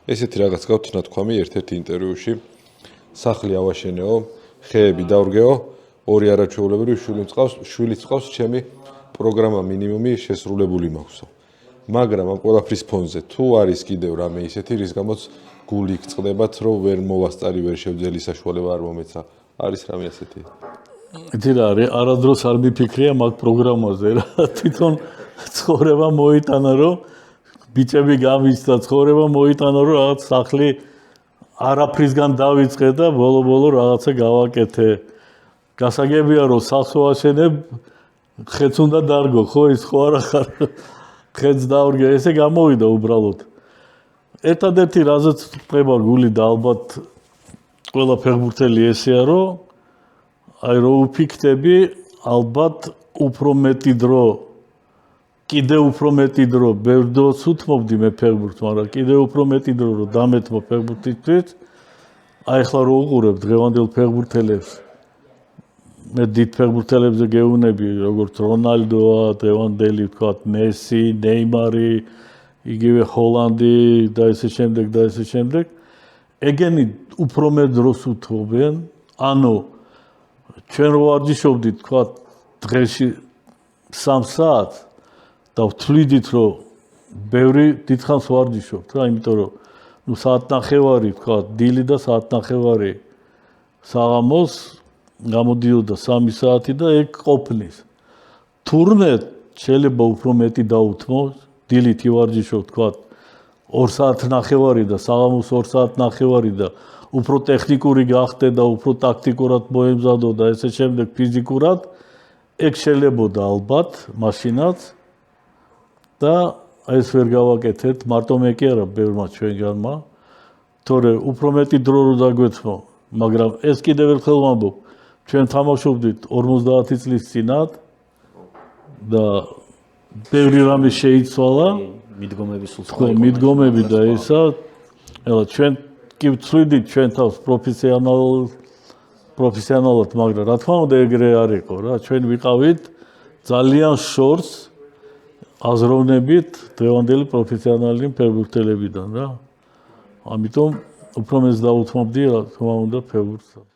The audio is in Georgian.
ესეთი რაღაც გავთ ნათქვამი ერთ-ერთ ინტერვიუში. სახლი ავაშენეო, ხეები დავრგეო, ორი არაჩვეულებრივი შვილიც ყავს, ჩემი პროგრამა მინიმუმი შესრულებული მაქვსო. მაგრამ ამ ყველაფრის ფონზე თუ არის კიდევ რამე ისეთი, რის გამოც გული გწყდებათ, რომ ვერ მოვასწარი, ვერ შევძელი საშუალება არ მომეცა. არის რამე ასეთი? იცი რა არის, არადროს არ მიფიქრია მაგ პროგრამაზე რა. თვითონ ცხოვრება მოიტანა, რომ ბიჭები გამიჩნდა, ცხოვრება მოიტანა, რომ რაღაც სახლი არაფრისგან დავიწყე და ბოლო-ბოლო რაღაცა გავაკეთე. გასაგებია, რომ სახლს ვაშენებ, ხეც უნდა დარგო, ხო, ის ხო არა ხარ. ხეც დავრგე, ესე გამოვიდა უბრალოდ. ერთადერთი რაზეც ყება გული და ალბათ ყველა ფეხბურთელი ესეა, რომ აი რო უფიქრები, ალბათ უფრო მეტი დრო, კიდევ უფრო მეტი დრო, ბევრ დროს უთმობდი მე ფეხბურთს, მაგრამ კიდევ უფრო მეტი დრო რომ დამეთმო ფეხბურთისთვის, აი ახლა რო უყურებ დღევანდელ ფეხბურთელებს, მე დიდ ფეხბურთელებზე გეუბნები, როგორც რონალდოა, დღევანდელი ვთქვათ, მესი, ნეიმარი, იგივე ჰოლანდი და ესე შემდეგ, ეგენი უფრო მეტ დროს უთმობენ, ანუ ჩვენ რო ვარჯიშობდით, ვთქვათ, დღეში 3 საათს და ვთვლიდით, რომ ბევრი დიდხანს ვარჯიშობთ რა, იმიტომ რომ ნუ საათნახევარი, ვთქვათ, დილი და საათნახევარი საღამოს გამოდიოდა 3 საათი და ეგ ყოფნის. თურმე შეიძლება უფრო მეტი დაუთმოს, დილით ივარჯიშო, ვთქვათ, 2 საათნახევარი და საღამოს 2 საათნახევარი და უფრო ტექნიკური გახდე და უფრო ტაქტიკურად მოემზადო და ესე შემდეგ ფიზიკურად, ეგ შეიძლებოდა ალბათ მაშინაც და ეს ვერ გავაკეთეთ, მარტო მე კი არა, ბევრმა ჩვენგანმა, თორე უფრო მეტი დრო რო დაგვეცმო, მაგრამ ეს კიდევ ერთხელ ვამბობ, ჩვენ თამაშობდით 50 წლის წინათ და ბევრი რამე შეიცვალა, მიდგომები და ისა, ელა ჩვენ კი ვცვლიდით ჩვენ თავს პროფესიონალად, მაგრამ რა თქმა უნდა ეგრე არ იყო რა, ჩვენ ვიყავით ძალიან შორს აზროვნებით დღევანდელი პროფესიონალი ფეხბურთელებიდან რა. ამიტომ უფრო მეც დაუთმობდი რა თქმა უნდა ფეხბურთს.